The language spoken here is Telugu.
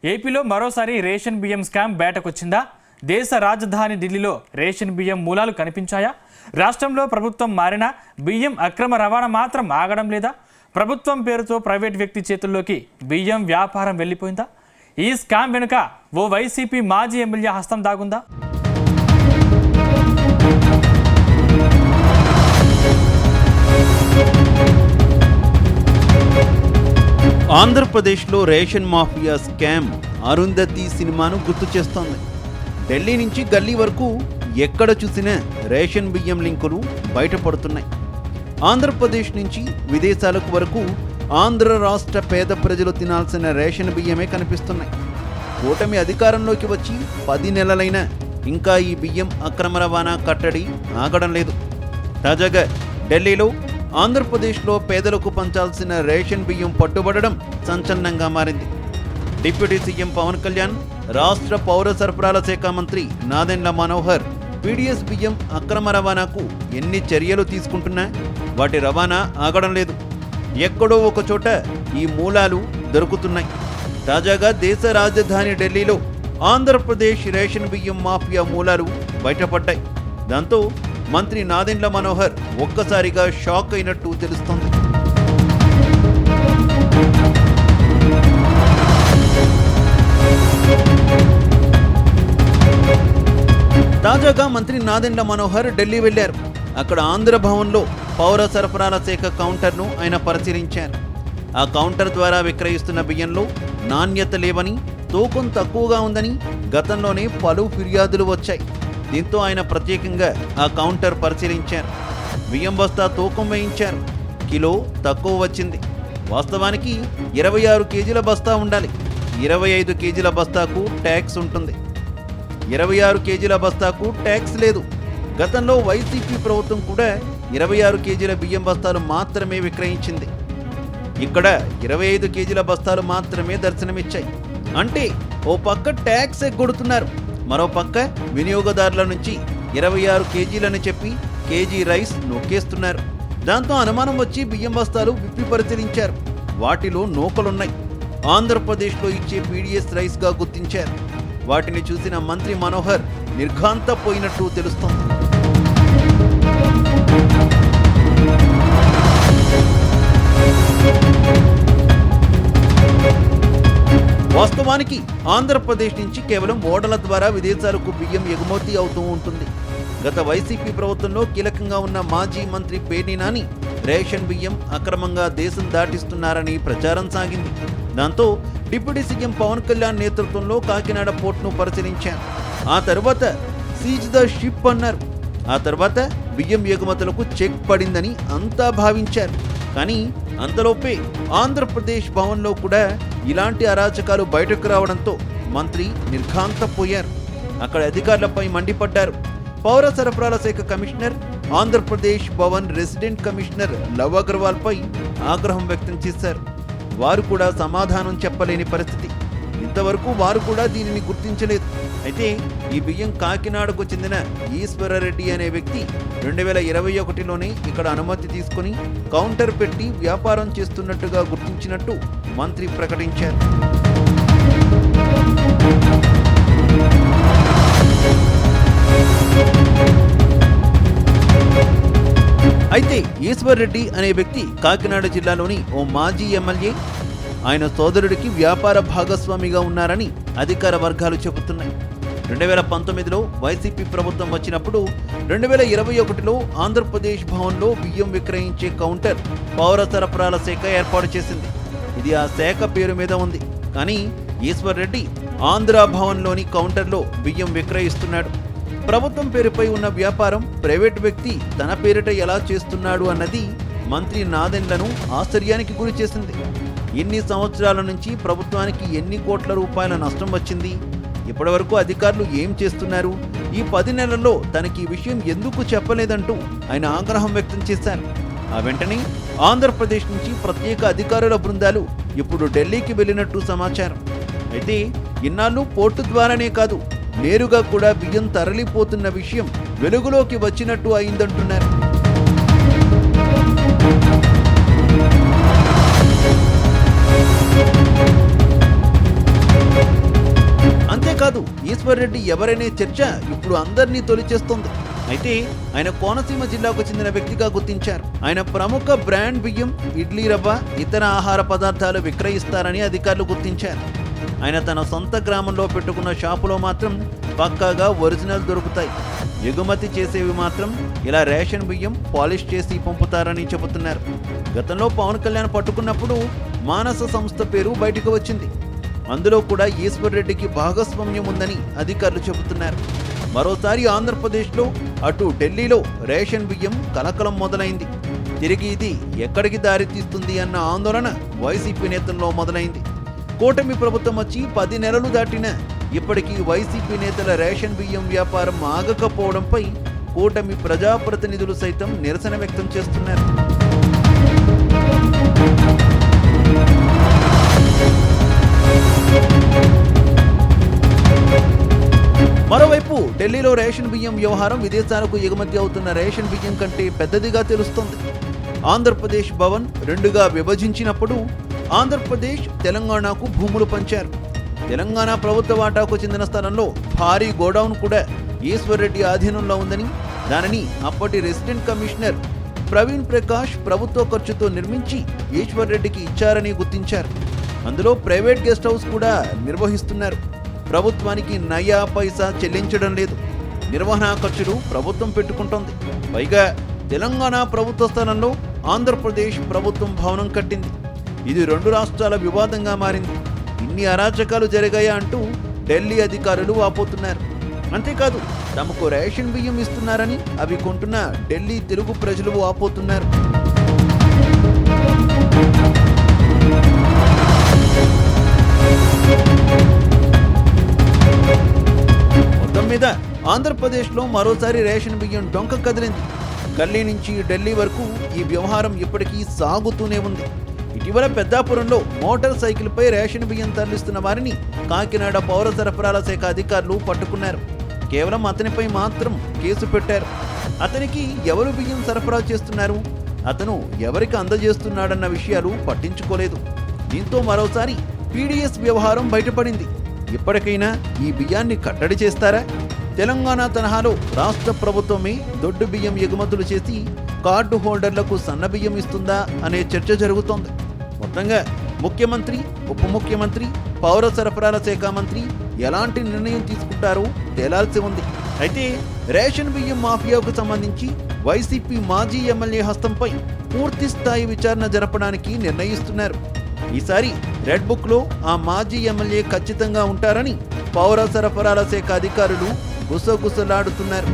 ఏపీలో మరోసారి రేషన్ బియ్యం స్కామ్ బయటకొచ్చిందా? దేశ రాజధాని ఢిల్లీలో రేషన్ బియ్యం మూలాలు కనిపించాయా? రాష్ట్రంలో ప్రభుత్వం మారినా బియ్యం అక్రమ రవాణా మాత్రం ఆగడం లేదా? ప్రభుత్వం పేరుతో ప్రైవేట్ వ్యక్తి చేతుల్లోకి బియ్యం వ్యాపారం వెళ్ళిపోయిందా? ఈ స్కామ్ వెనుక ఓ వైసీపీ మాజీ ఎమ్మెల్యే హస్తం దాగుందా? ఆంధ్రప్రదేశ్లో రేషన్ మాఫియా స్కామ్ అరుంధతి సినిమాను గుర్తు చేస్తోంది. ఢిల్లీ నుంచి గల్లీ వరకు ఎక్కడ చూసినా రేషన్ బియ్యం లింకులు బయటపడుతున్నాయి. ఆంధ్రప్రదేశ్ నుంచి విదేశాలకు వరకు ఆంధ్ర రాష్ట్ర పేద ప్రజలు తినాల్సిన రేషన్ బియ్యమే కనిపిస్తున్నాయి. కూటమి అధికారంలోకి వచ్చి 10 నెలలైనా ఇంకా ఈ బియ్యం అక్రమ రవాణా కట్టడి ఆగడం లేదు. తాజాగా ఢిల్లీలో ఆంధ్రప్రదేశ్లో పేదలకు పంచాల్సిన రేషన్ బియ్యం పట్టుబడడం సంచలనంగా మారింది. డిప్యూటీ సీఎం పవన్ కళ్యాణ్, రాష్ట్ర పౌర సరఫరాల శాఖ మంత్రి నాదెండ్ల మనోహర్ పీడీఎస్ బియ్యం అక్రమ రవాణాకు ఎన్ని చర్యలు తీసుకుంటున్నా వాటి రవాణా ఆగడం లేదు. ఎక్కడో ఒక చోట ఈ మూలాలు దొరుకుతున్నాయి. తాజాగా దేశ రాజధాని ఢిల్లీలో ఆంధ్రప్రదేశ్ రేషన్ బియ్యం మాఫియా మూలాలు బయటపడ్డాయి. దాంతో మంత్రి నాదెండ్ల మనోహర్ ఒక్కసారిగా షాక్ అయినట్టు తెలుస్తోంది. తాజాగా మంత్రి నాదెండ్ల మనోహర్ ఢిల్లీ వెళ్లారు. అక్కడ ఆంధ్ర భవన్లో పౌర సరఫరాల శాఖ కౌంటర్ను ఆయన పరిశీలించారు. ఆ కౌంటర్ ద్వారా విక్రయిస్తున్న బియ్యంలో నాణ్యత లేవని, తూకం తక్కువగా ఉందని గతంలోనే పలు ఫిర్యాదులు వచ్చాయి. దీంతో ఆయన ప్రత్యేకంగా ఆ కౌంటర్ పరిశీలించారు. బియ్యం బస్తా తూకం వేయించారు. కిలో తక్కువ వచ్చింది. వాస్తవానికి 26 కేజీల బస్తా ఉండాలి. 25 కేజీల బస్తాకు ట్యాక్స్ ఉంటుంది. 26 కేజీల బస్తాకు ట్యాక్స్ లేదు. గతంలో వైసీపీ ప్రభుత్వం కూడా 26 కేజీల బియ్యం బస్తాలు మాత్రమే విక్రయించింది. ఇక్కడ 25 కేజీల బస్తాలు మాత్రమే దర్శనమిచ్చాయి. అంటే ఓ పక్క ట్యాక్స్ ఎగ్గొడుతున్నారు, మరో పక్క వినియోగదారుల నుంచి 26 కేజీలని చెప్పి కేజీ రైస్ నొక్కేస్తున్నారు. దాంతో అనుమానం వచ్చి బియ్యం బస్తాలు విప్పి పరిశీలించారు. వాటిలో నూకలున్నాయి. ఆంధ్రప్రదేశ్లో ఇచ్చే పీడీఎస్ రైస్గా గుర్తించారు. వాటిని చూసిన మంత్రి మనోహర్ నిర్ఘాంతపోయినట్టు తెలుస్తోంది. వాస్తవానికి ఆంధ్రప్రదేశ్ నుంచి కేవలం ఓడల ద్వారా విదేశాలకు బియ్యం ఎగుమతి అవుతూ ఉంటుంది. గత వైసీపీ ప్రభుత్వంలో కీలకంగా ఉన్న మాజీ మంత్రి పేర్ని నాని రేషన్ బియ్యం అక్రమంగా దేశం దాటిస్తున్నారని ప్రచారం సాగింది. దాంతో డిప్యూటీ సీఎం పవన్ కళ్యాణ్ నేతృత్వంలో కాకినాడ పోర్టును పరిశీలించారు. ఆ తర్వాత సీజ్ ద షిప్ అన్నారు. ఆ తర్వాత బియ్యం ఎగుమతులకు చెక్ పడిందని అంతా భావించారు. కానీ అంతలోపే ఆంధ్రప్రదేశ్ భవన్లో కూడా ఇలాంటి అరాచకాలు బయటకు రావడంతో మంత్రి నిర్ఘాంతపోయారు. అక్కడ అధికారులపై మండిపడ్డారు. పౌర సరఫరాల శాఖ commissioner, Andhra Pradesh Bhavan resident commissioner love Agarwal పై ఆగ్రహం వ్యక్తం చేశారు. వారు కూడా సమాధానం చెప్పలేని పరిస్థితి. ఇంతవరకు వారు కూడా దీనిని గుర్తించలేదు. అయితే ఈ బియ్యం కాకినాడకు చెందిన ఈశ్వరరెడ్డి అనే వ్యక్తి 2021లోనే ఇక్కడ అనుమతి తీసుకుని కౌంటర్ పెట్టి వ్యాపారం చేస్తున్నట్టుగా గుర్తించినట్టు మంత్రి ప్రకటించారు. అయితే ఈశ్వర్రెడ్డి అనే వ్యక్తి కాకినాడ జిల్లాలోని ఓ మాజీ ఎమ్మెల్యే. ఆయన సోదరుడికి వ్యాపార భాగస్వామిగా ఉన్నారని అధికార వర్గాలు చెబుతున్నాయి. 2019లో వైసీపీ ప్రభుత్వం వచ్చినప్పుడు 2021లో ఆంధ్రప్రదేశ్ భవన్లో బియ్యం విక్రయించే కౌంటర్ పౌర సరఫరాల శాఖ ఏర్పాటు చేసింది. ఇది ఆ శాఖ పేరు మీద ఉంది. కానీ ఈశ్వర్రెడ్డి ఆంధ్ర భవన్లోని కౌంటర్లో బియ్యం విక్రయిస్తున్నాడు. ప్రభుత్వం పేరుపై ఉన్న వ్యాపారం ప్రైవేట్ వ్యక్తి తన పేరిట ఎలా చేస్తున్నాడు అన్నది మంత్రి నాదెండ్లను ఆశ్చర్యానికి గురి చేసింది. ఇన్ని సంవత్సరాల నుంచి ప్రభుత్వానికి ఎన్ని కోట్ల రూపాయల నష్టం వచ్చింది? ఇప్పటివరకు అధికారులు ఏం చేస్తున్నారు? ఈ 10 నెలల్లో తనకి ఈ విషయం ఎందుకు చెప్పలేదంటూ ఆయన ఆగ్రహం వ్యక్తం చేశారు. ఆ వెంటనే ఆంధ్రప్రదేశ్ నుంచి ప్రత్యేక అధికారుల బృందాలు ఇప్పుడు ఢిల్లీకి వెళ్ళినట్టు సమాచారం. అయితే ఇన్నాళ్ళు పోర్టు ద్వారానే కాదు, నేరుగా కూడా బియ్యం తరలిపోతున్న విషయం వెలుగులోకి వచ్చినట్టు అయిందంటున్నారు. అంతేకాదు ఈశ్వర్ రెడ్డి ఎవరనే చర్చ ఇప్పుడు అందరినీ తొలిచేస్తోంది. అయితే ఆయన కోనసీమ జిల్లాకు చెందిన వ్యక్తిగా గుర్తించారు. ఆయన ప్రముఖ బ్రాండ్ బియ్యం, ఇడ్లీ రవ్వ, ఇతర ఆహార పదార్థాలు విక్రయిస్తారని అధికారులు గుర్తించారు. ఆయన తన సొంత గ్రామంలో పెట్టుకున్న షాపులో మాత్రం పక్కాగా ఒరిజినల్ దొరుకుతాయి. ఎగుమతి చేసేవి మాత్రం ఇలా రేషన్ బియ్యం పాలిష్ చేసి పంపుతారని చెబుతున్నారు. గతంలో పవన్ కళ్యాణ్ పట్టుకున్నప్పుడు మానస సంస్థ పేరు బయటకు వచ్చింది. అందులో కూడా ఈశ్వర్ రెడ్డికి భాగస్వామ్యం ఉందని అధికారులు చెబుతున్నారు. మరోసారి ఆంధ్రప్రదేశ్లో అటు ఢిల్లీలో రేషన్ బియ్యం కలకలం మొదలైంది. తిరిగి ఇది ఎక్కడికి దారితీస్తుంది అన్న ఆందోళన వైసీపీ నేతల్లో మొదలైంది. కూటమి ప్రభుత్వం వచ్చి 10 నెలలు దాటినా ఇప్పటికీ వైసీపీ నేతల రేషన్ బియ్యం వ్యాపారం ఆగకపోవడంపై కూటమి ప్రజాప్రతినిధులు సైతం నిరసన వ్యక్తం చేస్తున్నారు. మరోవైపు ఢిల్లీలో రేషన్ బియ్యం వ్యవహారం విదేశాలకు ఎగుమతి అవుతున్న రేషన్ బియ్యం కంటే పెద్దదిగా తెలుస్తోంది. ఆంధ్రప్రదేశ్ భవన్ 2గా విభజించినప్పుడు ఆంధ్రప్రదేశ్, తెలంగాణకు భూములు పంచారు. తెలంగాణ ప్రభుత్వ వాటాకు చెందిన స్థలంలో భారీ గోడౌన్ కూడా ఈశ్వర్ రెడ్డి ఆధీనంలో ఉందని, దానిని అప్పటి రెసిడెంట్ కమిషనర్ ప్రవీణ్ ప్రకాష్ ప్రభుత్వ ఖర్చుతో నిర్మించి ఈశ్వర్ రెడ్డికి ఇచ్చారని గుర్తించారు. అందులో ప్రైవేట్ గెస్ట్ హౌస్ కూడా నిర్వహిస్తున్నారు. ప్రభుత్వానికి నయా పైసా చెల్లించడం లేదు. నిర్వహణ ఖర్చులు ప్రభుత్వం పెట్టుకుంటోంది. పైగా తెలంగాణ ప్రభుత్వ స్థలంలో ఆంధ్రప్రదేశ్ ప్రభుత్వం భవనం కట్టింది. ఇది 2 రాష్ట్రాల వివాదంగా మారింది. ఇన్ని అరాచకాలు జరిగాయా అంటూ ఢిల్లీ అధికారులు వాపోతున్నారు. అంతేకాదు తమకు రేషన్ బియ్యం ఇస్తున్నారని అవి కొంటున్న ఢిల్లీ తెలుగు ప్రజలు వాపోతున్నారు. మొత్తం మీద ఆంధ్రప్రదేశ్లో మరోసారి రేషన్ బియ్యం డొంక కదిలింది. గల్లీ నుంచి ఢిల్లీ వరకు ఈ వ్యవహారం ఇప్పటికీ సాగుతూనే ఉంది. ఇటీవల పెద్దాపురంలో మోటార్ సైకిల్పై రేషన్ బియ్యం తరలిస్తున్న వారిని కాకినాడ పౌర సరఫరాల శాఖ అధికారులు పట్టుకున్నారు. కేవలం అతనిపై మాత్రం కేసు పెట్టారు. అతనికి ఎవరు బియ్యం సరఫరా చేస్తున్నారు, అతను ఎవరికి అందజేస్తున్నాడన్న విషయాలు పట్టించుకోలేదు. దీంతో మరోసారి పీడీఎస్ వ్యవహారం బయటపడింది. ఇప్పటికైనా ఈ బియ్యాన్ని కట్టడి చేస్తారా? తెలంగాణ తరహాలో రాష్ట్ర ప్రభుత్వమే దొడ్డు బియ్యం ఎగుమతులు చేసి కార్డు హోల్డర్లకు సన్న బియ్యం ఇస్తుందా అనే చర్చ జరుగుతోంది. మొత్తంగా ముఖ్యమంత్రి, ఉప ముఖ్యమంత్రి, పౌర సరఫరాల శాఖ మంత్రి ఎలాంటి నిర్ణయం తీసుకుంటారో తేలాల్సి ఉంది. అయితే రేషన్ బియ్యం మాఫియాకు సంబంధించి వైసీపీ మాజీ ఎమ్మెల్యే హస్తంపై పూర్తి స్థాయి విచారణ జరపడానికి నిర్ణయిస్తున్నారు. ఈసారి రెడ్ బుక్లో ఆ మాజీ ఎమ్మెల్యే ఖచ్చితంగా ఉంటారని పౌర సరఫరాల శాఖ అధికారులు గుసగుసలాడుతున్నారు.